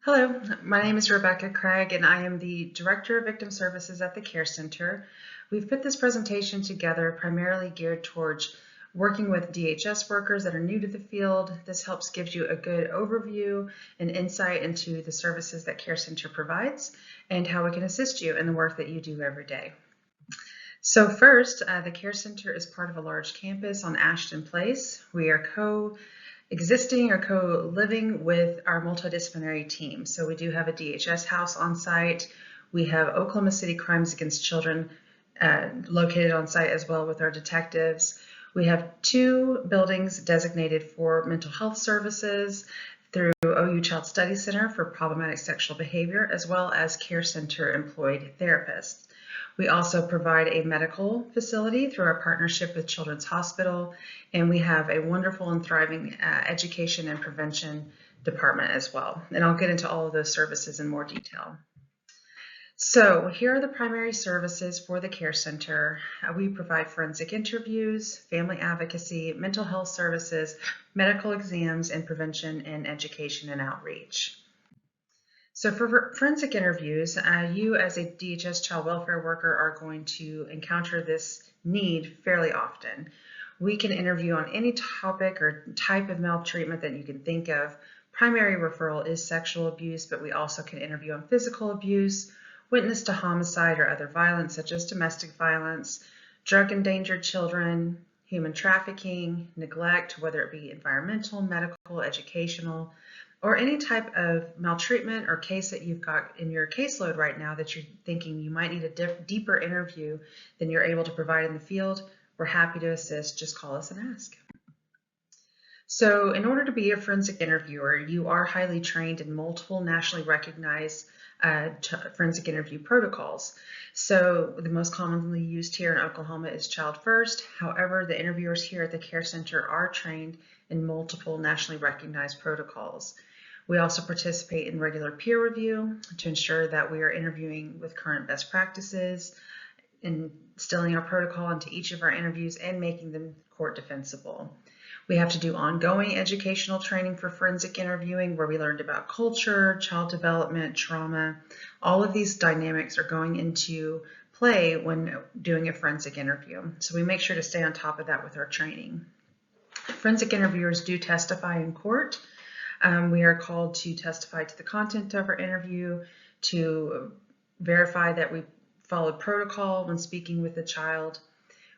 Hello, my name is Rebecca Craig, and I am the Director of Victim Services at the CARE Center. We've put this presentation together primarily geared towards working with DHS workers that are new to the field. This helps give you a good overview and insight into the services that CARE Center provides and how we can assist you in the work that you do every day. So first, the CARE Center is part of a large campus on Ashton Place. We are co-existing or co-living with our multidisciplinary team. So we do have a DHS house on site. We have Oklahoma City Crimes Against Children located on site as well with our detectives. We have 2 buildings designated for mental health services through OU Child Study Center for problematic sexual behavior, as well as CARE Center employed therapists. We also provide a medical facility through our partnership with Children's Hospital, and we have a wonderful and thriving education and prevention department as well. And I'll get into all of those services in more detail. So here are the primary services for the CARE Center. We provide forensic interviews, family advocacy, mental health services, medical exams, and prevention and education and outreach. So for forensic interviews, you as a DHS child welfare worker are going to encounter this need fairly often. We can interview on any topic or type of maltreatment that you can think of. Primary referral is sexual abuse, but we also can interview on physical abuse, witness to homicide or other violence such as domestic violence, drug endangered children, human trafficking, neglect, whether it be environmental, medical, educational, or any type of maltreatment or case that you've got in your caseload right now that you're thinking you might need a deeper interview than you're able to provide in the field. We're happy to assist. Just call us and ask. So in order to be a forensic interviewer, you are highly trained in multiple nationally recognized forensic interview protocols. So the most commonly used here in Oklahoma is Child First. However, the interviewers here at the CARE Center are trained in multiple nationally recognized protocols. We also participate in regular peer review to ensure that we are interviewing with current best practices, instilling our protocol into each of our interviews and making them court defensible. We have to do ongoing educational training for forensic interviewing where we learned about culture, child development, trauma. All of these dynamics are going into play when doing a forensic interview. So we make sure to stay on top of that with our training. Forensic interviewers do testify in court. We are called to testify to the content of our interview, to verify that we followed protocol when speaking with the child.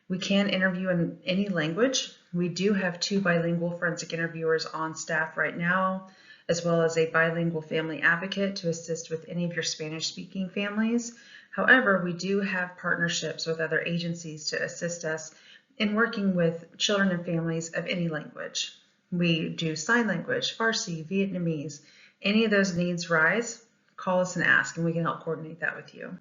We can interview in any language. We do have 2 bilingual forensic interviewers on staff right now, as well as a bilingual family advocate to assist with any of your Spanish-speaking families. However, we do have partnerships with other agencies to assist us in working with children and families of any language. We do sign language, Farsi, Vietnamese. Any of those needs rise, call us and ask, and we can help coordinate that with you.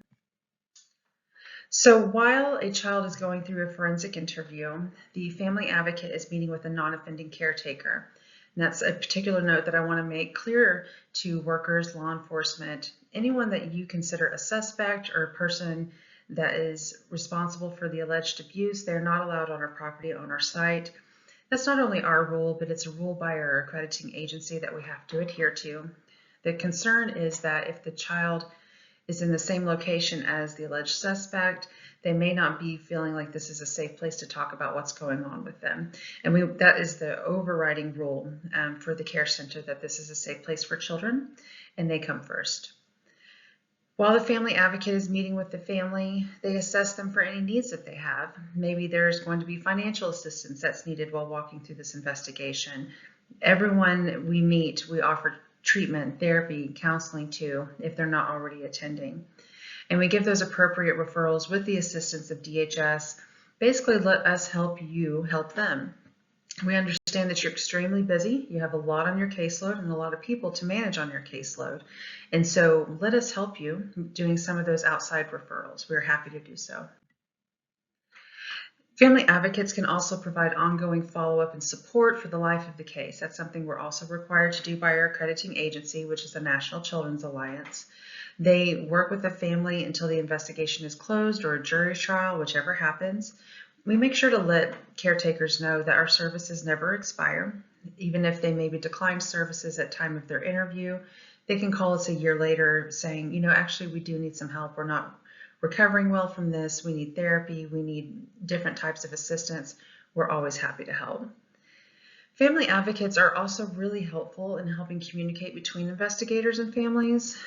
So while a child is going through a forensic interview, the family advocate is meeting with a non-offending caretaker. And that's a particular note that I want to make clear to workers, law enforcement, anyone that you consider a suspect or a person that is responsible for the alleged abuse. They're not allowed on our property, on our site. That's not only our rule, but it's a rule by our accrediting agency that we have to adhere to. The concern is that if the child is in the same location as the alleged suspect, they may not be feeling like this is a safe place to talk about what's going on with them. And that is the overriding rule for the CARE Center, that this is a safe place for children and they come first. While the family advocate is meeting with the family, they assess them for any needs that they have. Maybe there's going to be financial assistance that's needed while walking through this investigation. Everyone we meet, we offer treatment, therapy, counseling to if they're not already attending. And we give those appropriate referrals with the assistance of DHS. Basically, let us help you help them. We understand that you're extremely busy. You have a lot on your caseload and a lot of people to manage on your caseload. And so let us help you doing some of those outside referrals. We're happy to do so. Family advocates can also provide ongoing follow-up and support for the life of the case. That's something we're also required to do by our accrediting agency, which is the National Children's Alliance. They work with the family until the investigation is closed or a jury trial, whichever happens. We make sure to let caretakers know that our services never expire. Even if they maybe decline services at time of their interview, they can call us a year later saying, actually we do need some help. We're not recovering well from this. We need therapy. We need different types of assistance. We're always happy to help. Family advocates are also really helpful in helping communicate between investigators and families.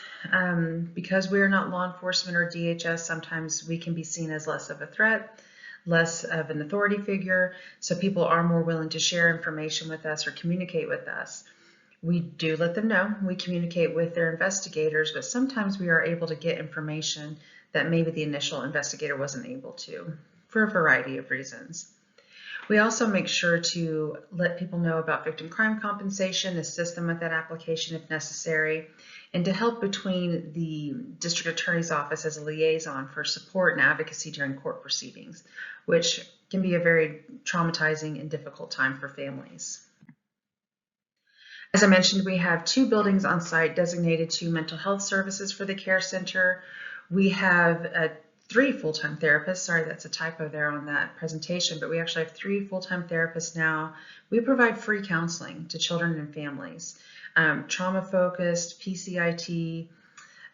Because we are not law enforcement or DHS, sometimes we can be seen as less of a threat, less of an authority figure, so people are more willing to share information with us or communicate with us. We do let them know. We communicate with their investigators, but sometimes we are able to get information that maybe the initial investigator wasn't able to, for a variety of reasons. We also make sure to let people know about victim crime compensation, assist them with that application if necessary, and to help between the district attorney's office as a liaison for support and advocacy during court proceedings, which can be a very traumatizing and difficult time for families. As I mentioned, we have 2 buildings on site designated to mental health services for the CARE Center. We have 3 full-time therapists. Sorry, that's a typo there on that presentation, but we actually have 3 full-time therapists now. We provide free counseling to children and families, trauma-focused, PCIT,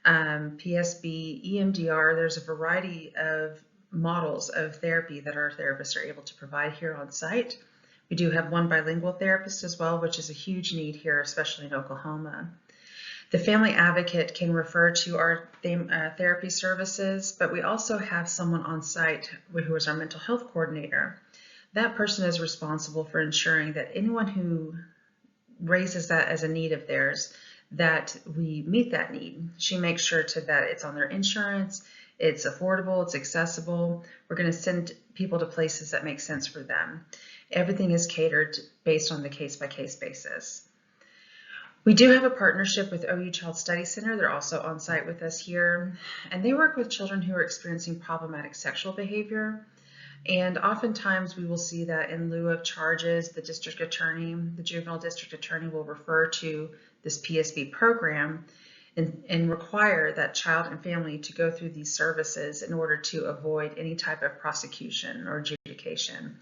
PSB, EMDR. There's a variety of models of therapy that our therapists are able to provide here on site. We do have 1 bilingual therapist as well, which is a huge need here, especially in Oklahoma. The family advocate can refer to our therapy services, but we also have someone on site who is our mental health coordinator. That person is responsible for ensuring that anyone who raises that as a need of theirs, that we meet that need. She makes sure that it's on their insurance, it's affordable, it's accessible. We're going to send people to places that make sense for them. Everything is catered based on the case-by-case basis. We do have a partnership with OU Child Study Center. They're also on site with us here, and they work with children who are experiencing problematic sexual behavior. And oftentimes we will see that in lieu of charges, the district attorney, the juvenile district attorney will refer to this PSB program and require that child and family to go through these services in order to avoid any type of prosecution or adjudication.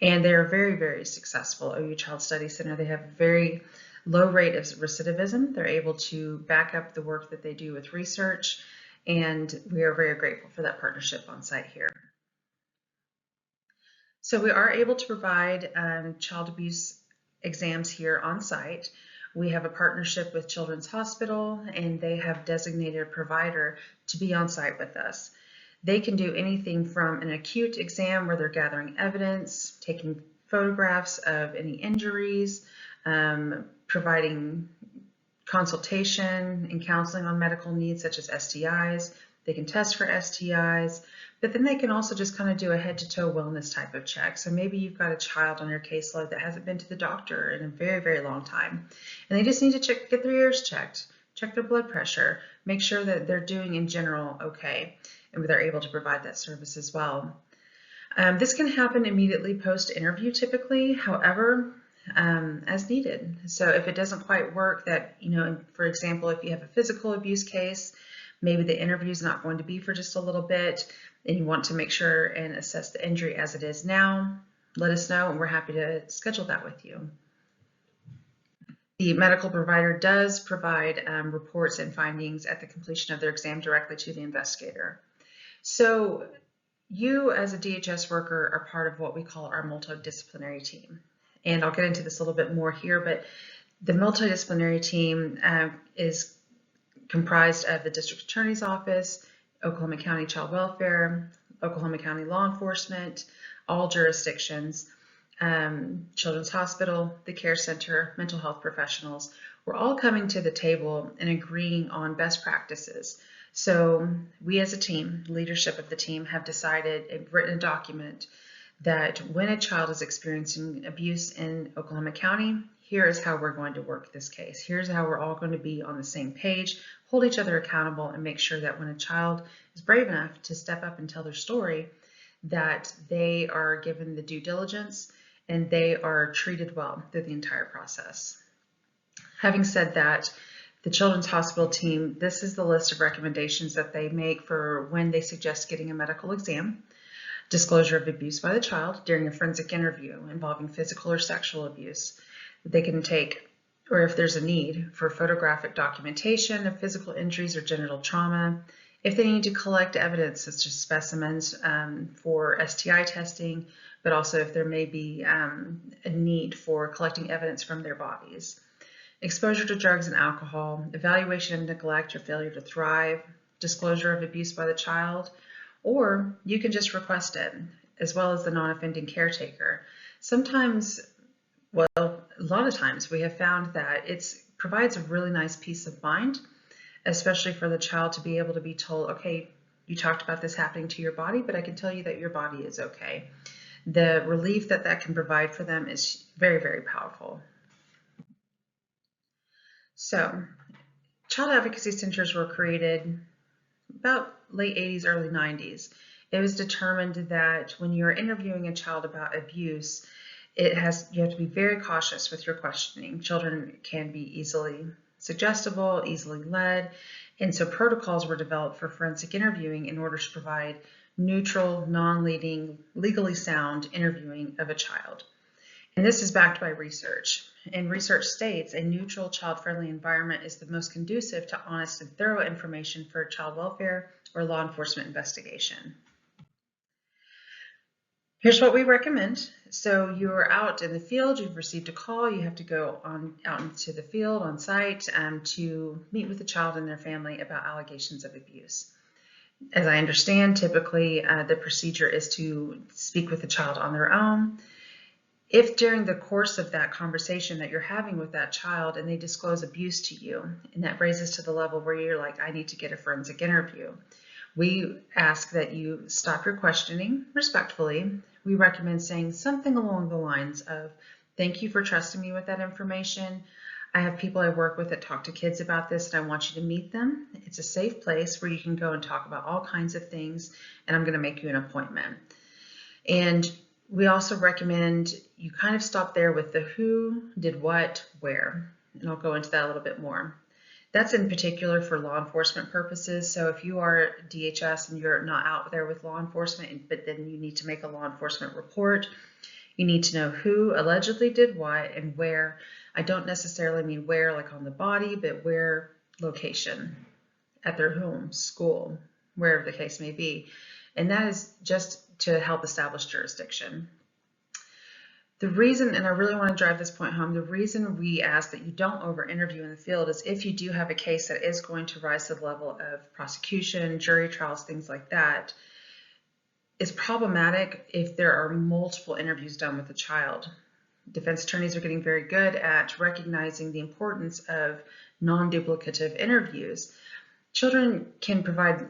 And they are very, very successful. OU Child Study Center, they have a very low rate of recidivism. They're able to back up the work that they do with research, and we are very grateful for that partnership on site here. So we are able to provide child abuse exams here on site. We have a partnership with Children's Hospital, and they have designated a provider to be on site with us. They can do anything from an acute exam where they're gathering evidence, taking photographs of any injuries, providing consultation and counseling on medical needs such as STIs. They can test for STIs, but then they can also just kind of do a head-to-toe wellness type of check. So maybe you've got a child on your caseload that hasn't been to the doctor in a very, very long time, and they just need to get their ears checked, check their blood pressure, make sure that they're doing in general okay, and they're able to provide that service as well. This can happen immediately post-interview typically, however, as needed. So if it doesn't quite work, that, for example, if you have a physical abuse case, maybe the interview is not going to be for just a little bit, and you want to make sure and assess the injury as it is now, let us know and we're happy to schedule that with you. The medical provider does provide reports and findings at the completion of their exam directly to the investigator. So you as a DHS worker are part of what we call our multidisciplinary team. And I'll get into this a little bit more here, but the multidisciplinary team is comprised of the District Attorney's Office, Oklahoma County Child Welfare, Oklahoma County Law Enforcement, all jurisdictions, Children's Hospital, the CARE Center, mental health professionals. We're all coming to the table and agreeing on best practices. So we as a team, leadership of the team, have decided and written a document that when a child is experiencing abuse in Oklahoma County, here is how we're going to work this case. Here's how we're all going to be on the same page, hold each other accountable, and make sure that when a child is brave enough to step up and tell their story, that they are given the due diligence and they are treated well through the entire process. Having said that, the Children's Hospital team, this is the list of recommendations that they make for when they suggest getting a medical exam. Disclosure of abuse by the child during a forensic interview involving physical or sexual abuse. They can take or if there's a need for photographic documentation of physical injuries or genital trauma, if they need to collect evidence such as specimens for STI testing, but also if there may be a need for collecting evidence from their bodies. Exposure to drugs and alcohol, evaluation of neglect or failure to thrive, disclosure of abuse by the child, or you can just request it, as well as the non-offending caretaker. Sometimes, well, a lot of times we have found that it provides a really nice peace of mind, especially for the child to be able to be told, okay, you talked about this happening to your body, but I can tell you that your body is okay. The relief that that can provide for them is very, very powerful. So, child advocacy centers were created about late 80s, early 90s. It was determined that when you're interviewing a child about abuse, you have to be very cautious with your questioning. Children can be easily suggestible, easily led, and so protocols were developed for forensic interviewing in order to provide neutral, non-leading, legally sound interviewing of a child. And this is backed by research. And research states a neutral, child-friendly environment is the most conducive to honest and thorough information for child welfare or law enforcement investigation. Here's what we recommend. So you're out in the field, you've received a call, you have to go out into the field on site to meet with the child and their family about allegations of abuse. As I understand, typically the procedure is to speak with the child on their own. If during the course of that conversation that you're having with that child and they disclose abuse to you, and that raises to the level where you're like, I need to get a forensic interview, we ask that you stop your questioning respectfully. We recommend saying something along the lines of, thank you for trusting me with that information. I have people I work with that talk to kids about this, and I want you to meet them. It's a safe place where you can go and talk about all kinds of things, and I'm going to make you an appointment. And we also recommend you kind of stop there with the who, did what, where, and I'll go into that a little bit more. That's in particular for law enforcement purposes. So if you are DHS and you're not out there with law enforcement, but then you need to make a law enforcement report, you need to know who allegedly did what and where. I don't necessarily mean where, like on the body, but where location, at their home, school, wherever the case may be. And that is just to help establish jurisdiction. The reason, and I really want to drive this point home, the reason we ask that you don't over-interview in the field is if you do have a case that is going to rise to the level of prosecution, jury trials, things like that, it's problematic if there are multiple interviews done with the child. Defense attorneys are getting very good at recognizing the importance of non-duplicative interviews. Children can provide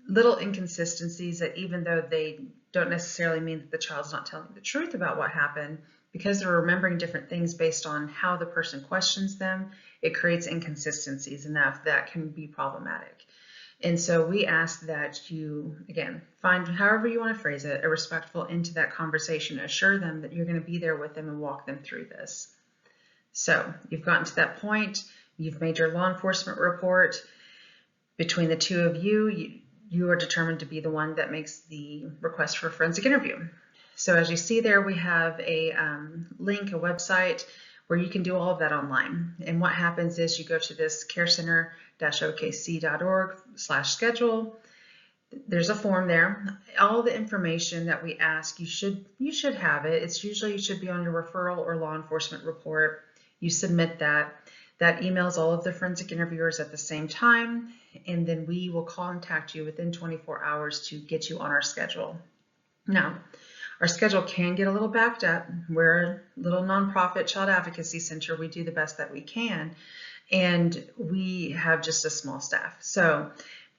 little inconsistencies that even though they don't necessarily mean that the child's not telling the truth about what happened, because they're remembering different things based on how the person questions them, it creates inconsistencies, and that can be problematic. And so we ask that you, again, find however you want to phrase it, a respectful end to that conversation. Assure them that you're going to be there with them and walk them through this. So you've gotten to that point, you've made your law enforcement report. Between the two of you, you are determined to be the one that makes the request for a forensic interview. So as you see there, we have a link, a website where you can do all of that online. And what happens is you go to this carecenter-okc.org/schedule. There's a form there. All the information that we ask, you should have it. It's usually, it should be on your referral or law enforcement report. You submit that. That emails all of the forensic interviewers at the same time, and then we will contact you within 24 hours to get you on our schedule. Now, our schedule can get a little backed up. We're a little nonprofit child advocacy center. We do the best that we can, and we have just a small staff. So,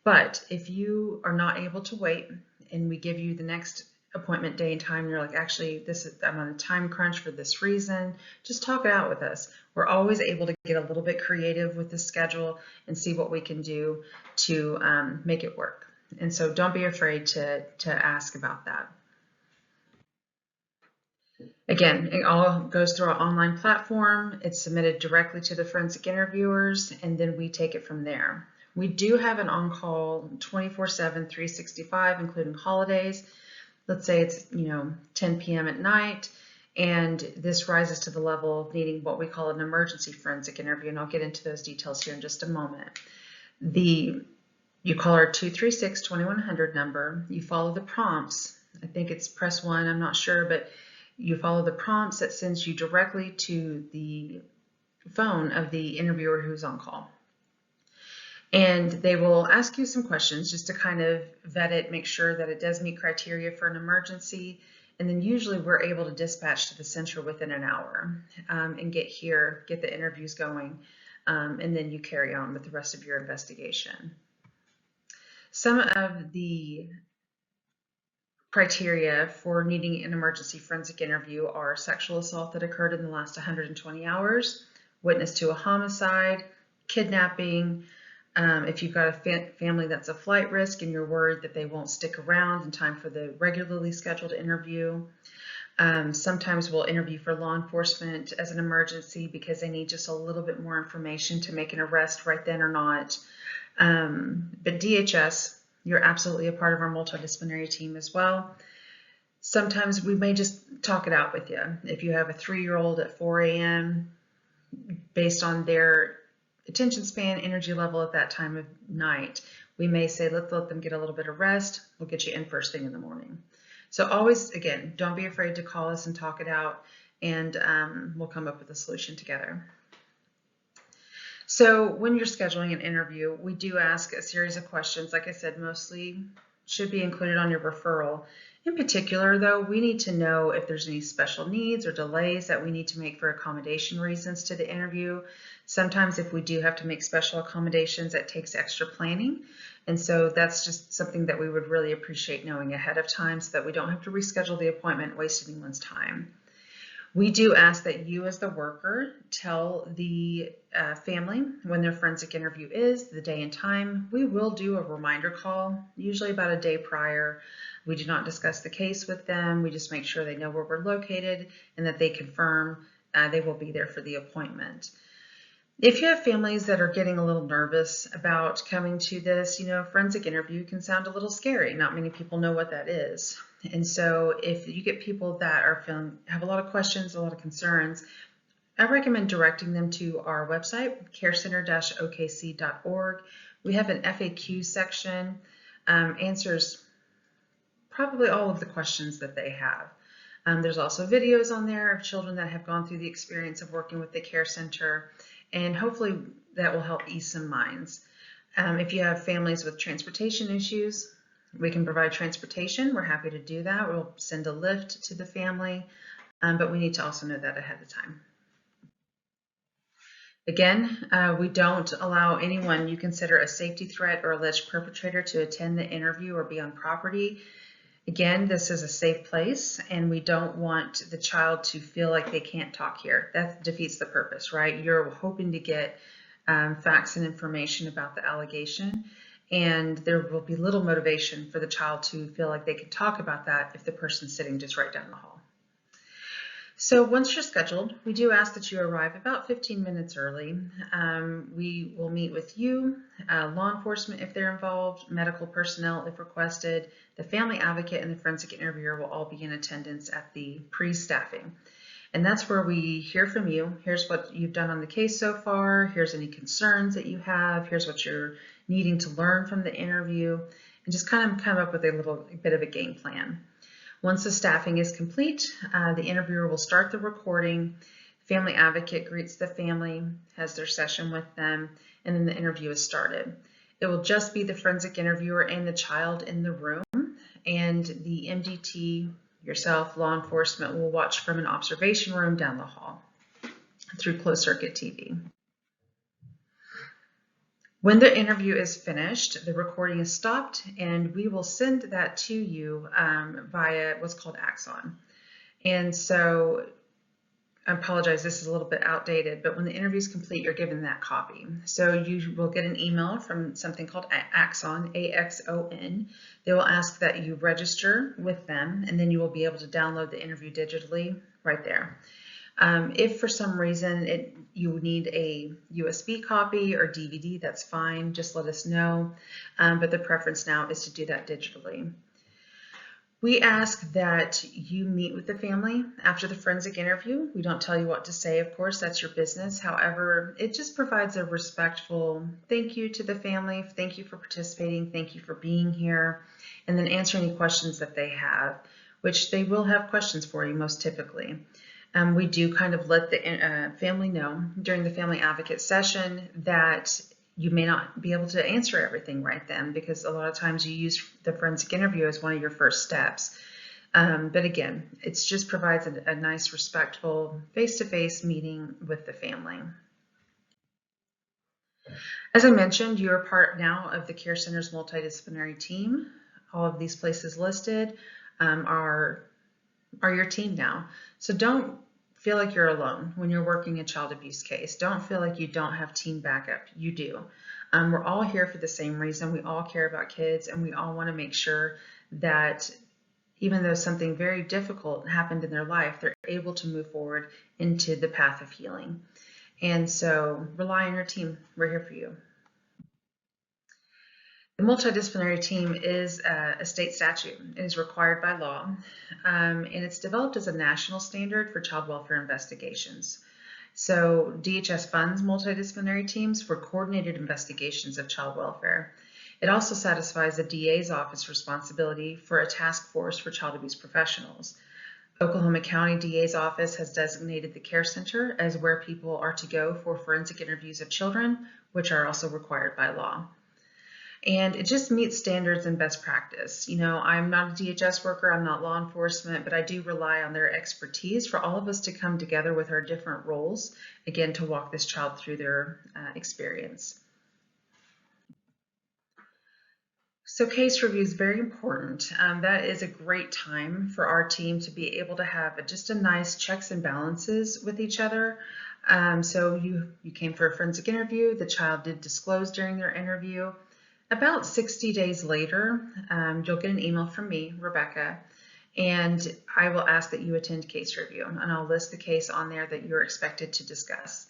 but if you are not able to wait and we give you the next appointment day and time, you're like, actually, I'm on a time crunch for this reason, just talk it out with us. We're always able to get a little bit creative with the schedule and see what we can do to make it work. And so don't be afraid to ask about that. Again, it all goes through our online platform. It's submitted directly to the forensic interviewers, and then we take it from there. We do have an on-call 24/7, 365, including holidays. Let's say it's 10 p.m. at night And this rises to the level of needing what we call an emergency forensic interview, and I'll get into those details here in just a moment. You call our 236-2100 number, you follow the prompts. I think it's press 1, I'm not sure, but you follow the prompts that sends you directly to the phone of the interviewer who's on call. And they will ask you some questions just to kind of vet it, make sure that it does meet criteria for an emergency. And then usually we're able to dispatch to the center within an hour and get the interviews going, and then you carry on with the rest of your investigation. Some of the criteria for needing an emergency forensic interview are sexual assault that occurred in the last 120 hours, witness to a homicide, kidnapping, if you've got a family that's a flight risk and you're worried that they won't stick around in time for the regularly scheduled interview. Sometimes we'll interview for law enforcement as an emergency because they need just a little bit more information to make an arrest right then or not. But DHS, you're absolutely a part of our multidisciplinary team as well. Sometimes we may just talk it out with you. If you have a 3-year-old at 4 a.m., based on their attention span, energy level at that time of night, we may say, let's let them get a little bit of rest. We'll get you in first thing in the morning. So always, again, don't be afraid to call us and talk it out, and we'll come up with a solution together. So when you're scheduling an interview, we do ask a series of questions. Like I said, mostly should be included on your referral. In particular, though, we need to know if there's any special needs or delays that we need to make for accommodation reasons to the interview. Sometimes if we do have to make special accommodations, that takes extra planning. And so that's just something that we would really appreciate knowing ahead of time so that we don't have to reschedule the appointment and waste anyone's time. We do ask that you as the worker tell the family when their forensic interview is, the day and time. We will do a reminder call, usually about a day prior. We do not discuss the case with them. We just make sure they know where we're located and that they confirm they will be there for the appointment. If you have families that are getting a little nervous about coming to this, forensic interview can sound a little scary. Not many people know what that is. And so if you get people that have a lot of questions, a lot of concerns, I recommend directing them to our website, carecenter-okc.org. We have an FAQ section, answers probably all of the questions that they have. There's also videos on there of children that have gone through the experience of working with the CARE Center, and hopefully that will help ease some minds. If you have families with transportation issues, we can provide transportation. We're happy to do that. We'll send a lift to the family, but we need to also know that ahead of time. Again, we don't allow anyone you consider a safety threat or alleged perpetrator to attend the interview or be on property. Again, this is a safe place, and we don't want the child to feel like they can't talk here. That defeats the purpose, right? You're hoping to get facts and information about the allegation, and there will be little motivation for the child to feel like they can talk about that if the person's sitting just right down the hall. So once you're scheduled, we do ask that you arrive about 15 minutes early. We will meet with you, law enforcement if they're involved, medical personnel if requested, the family advocate and the forensic interviewer will all be in attendance at the pre-staffing. And that's where we hear from you. Here's what you've done on the case so far. Here's any concerns that you have. Here's what you're needing to learn from the interview, and just kind of come up with a little bit of a game plan. Once the staffing is complete, the interviewer will start the recording. Family advocate greets the family, has their session with them, and then the interview is started. It will just be the forensic interviewer and the child in the room, and the MDT, yourself, law enforcement, will watch from an observation room down the hall through closed circuit TV. When the interview is finished, the recording is stopped, and we will send that to you via what's called Axon. And so, I apologize, this is a little bit outdated, but when the interview is complete, you're given that copy. So you will get an email from something called Axon, A-X-O-N. They will ask that you register with them, and then you will be able to download the interview digitally right there. If for some reason you need a USB copy or DVD, that's fine. Just let us know. But the preference now is to do that digitally. We ask that you meet with the family after the forensic interview. We don't tell you what to say, of course, that's your business. However, it just provides a respectful thank you to the family. Thank you for participating. Thank you for being here. And then answer any questions that they have, which they will have questions for you most typically. We do kind of let the family know during the family advocate session that you may not be able to answer everything right then, because a lot of times you use the forensic interview as one of your first steps. But again, it just provides a nice, respectful, face-to-face meeting with the family. As I mentioned, you are part now of the CARE Center's multidisciplinary team. All of these places listed are your team now. So don't feel like you're alone when you're working a child abuse case. Don't feel like you don't have team backup. You do. We're all here for the same reason. We all care about kids, and we all want to make sure that even though something very difficult happened in their life, they're able to move forward into the path of healing. And so rely on your team. We're here for you. The multidisciplinary team is a state statute. It is required by law, and it's developed as a national standard for child welfare investigations. So DHS funds multidisciplinary teams for coordinated investigations of child welfare. It also satisfies the DA's office responsibility for a task force for child abuse professionals. Oklahoma County DA's office has designated the CARE Center as where people are to go for forensic interviews of children, which are also required by law. And it just meets standards and best practice. You know, I'm not a DHS worker, I'm not law enforcement, but I do rely on their expertise for all of us to come together with our different roles, again, to walk this child through their experience. So case review is very important. That is a great time for our team to be able to have just a nice checks and balances with each other. So you came for a forensic interview, the child did disclose during their interview. About 60 days later, you'll get an email from me, Rebecca, and I will ask that you attend case review, and I'll list the case on there that you're expected to discuss.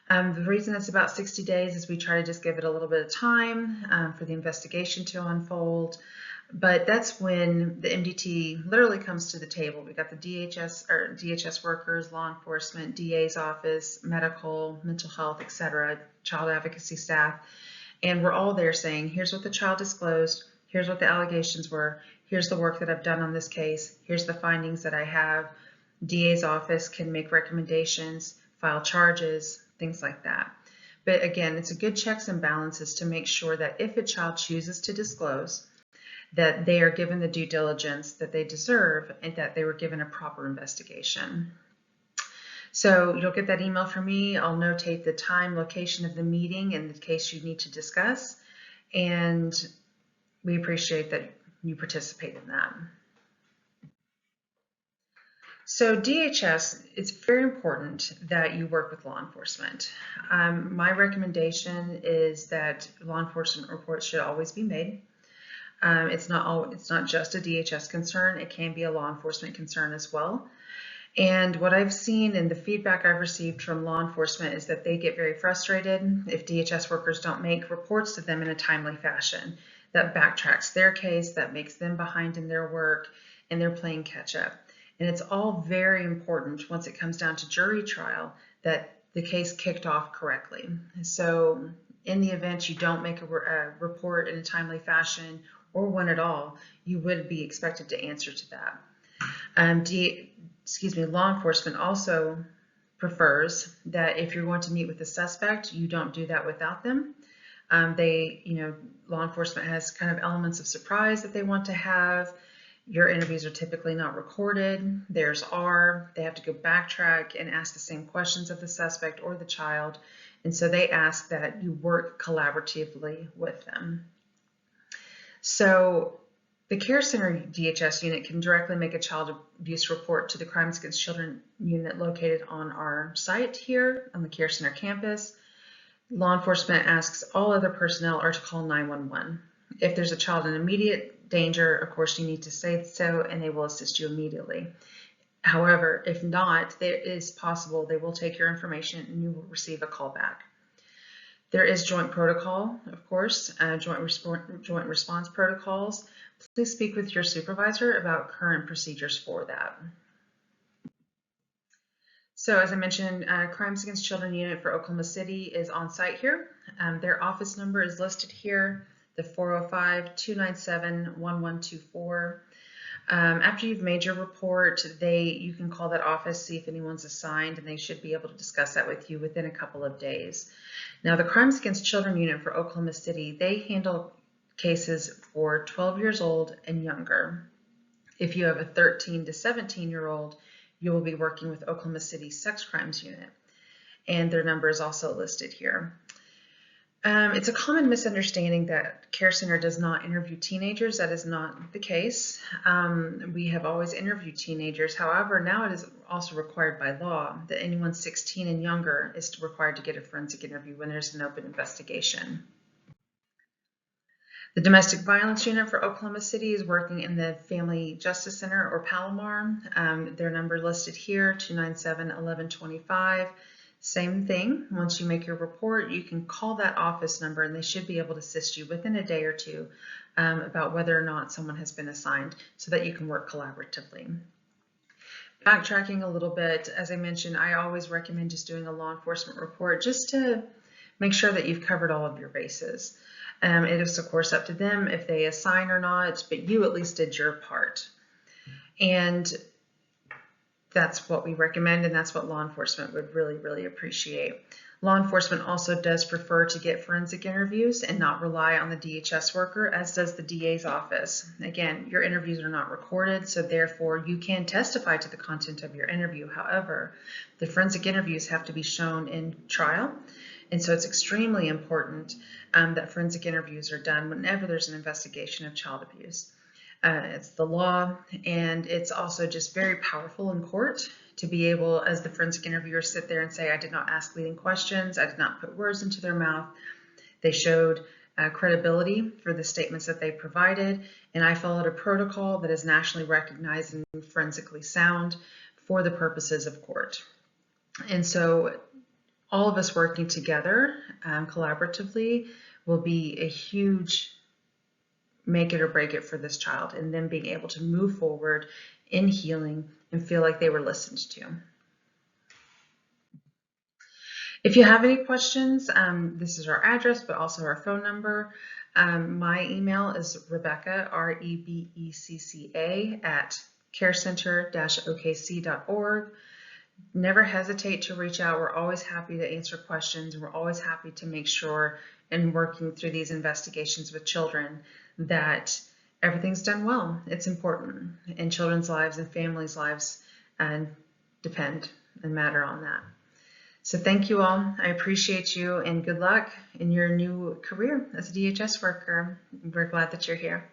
The reason it's about 60 days is we try to just give it a little bit of time for the investigation to unfold, but that's when the MDT literally comes to the table. We've got the DHS workers, law enforcement, DA's office, medical, mental health, etc., child advocacy staff. And we're all there saying, here's what the child disclosed, here's what the allegations were, here's the work that I've done on this case, here's the findings that I have. DA's office can make recommendations, file charges, things like that. But again, it's a good checks and balances to make sure that if a child chooses to disclose, that they are given the due diligence that they deserve and that they were given a proper investigation. So you'll get that email from me. I'll notate the time, location of the meeting in the case you need to discuss, and we appreciate that you participate in that. So DHS, it's very important that you work with law enforcement. My recommendation is that law enforcement reports should always be made. It's not just a DHS concern, it can be a law enforcement concern as well. And what I've seen and the feedback I've received from law enforcement is that they get very frustrated if DHS workers don't make reports to them in a timely fashion. That backtracks their case, that makes them behind in their work, and they're playing catch up. And it's all very important once it comes down to jury trial that the case kicked off correctly. So in the event you don't make a report in a timely fashion or one at all, you would be expected to answer to that. Law enforcement also prefers that if you're going to meet with the suspect, you don't do that without them. Law enforcement has kind of elements of surprise that they want to have. Your interviews are typically not recorded. Theirs are. They have to go backtrack and ask the same questions of the suspect or the child. And so they ask that you work collaboratively with them. So the CARE Center DHS unit can directly make a child abuse report to the Crimes Against Children unit located on our site here on the CARE Center campus. Law enforcement asks all other personnel are to call 911. If there's a child in immediate danger, of course you need to say so and they will assist you immediately. However, if not, it is possible they will take your information and you will receive a call back. There is joint protocol, of course, joint response protocols. Please speak with your supervisor about current procedures for that. So as I mentioned, Crimes Against Children Unit for Oklahoma City is on site here. Their office number is listed here, the 405-297-1124. After you've made your report, you can call that office, see if anyone's assigned, and they should be able to discuss that with you within a couple of days. Now, the Crimes Against Children Unit for Oklahoma City, they handle cases for 12 years old and younger. If you have a 13 to 17-year-old, you will be working with Oklahoma City Sex Crimes Unit, and their number is also listed here. It's a common misunderstanding that CARE Center does not interview teenagers. That is not the case. We have always interviewed teenagers. However, now it is also required by law that anyone 16 and younger is required to get a forensic interview when there's an open investigation. The Domestic Violence Unit for Oklahoma City is working in the Family Justice Center, or Palomar. Their number listed here, 297-1125. Same thing, once you make your report, you can call that office number and they should be able to assist you within a day or two about whether or not someone has been assigned so that you can work collaboratively. Backtracking a little bit, as I mentioned, I always recommend just doing a law enforcement report just to make sure that you've covered all of your bases. It is of course up to them if they assign or not, but you at least did your part. And that's what we recommend, and that's what law enforcement would really appreciate. Law enforcement also does prefer to get forensic interviews and not rely on the DHS worker, as does the DA's office. Again, your interviews are not recorded, so therefore you can testify to the content of your interview. However, the forensic interviews have to be shown in trial, and so it's extremely important that forensic interviews are done whenever there's an investigation of child abuse. It's the law, and it's also just very powerful in court to be able, as the forensic interviewer, sit there and say, I did not ask leading questions, I did not put words into their mouth. They showed credibility for the statements that they provided, and I followed a protocol that is nationally recognized and forensically sound for the purposes of court. And so all of us working together collaboratively will be a huge make it or break it for this child, and then being able to move forward in healing and feel like they were listened to. If you have any questions, this is our address, but also our phone number. My email is Rebecca, REBECCA, at carecenter-okc.org. Never hesitate to reach out. We're always happy to answer questions. We're always happy to make sure, in working through these investigations with children, that everything's done well. It's important, and children's lives and families' lives depend and matter on that. So thank you all. I appreciate you, and good luck in your new career as a DHS worker. We're glad that you're here.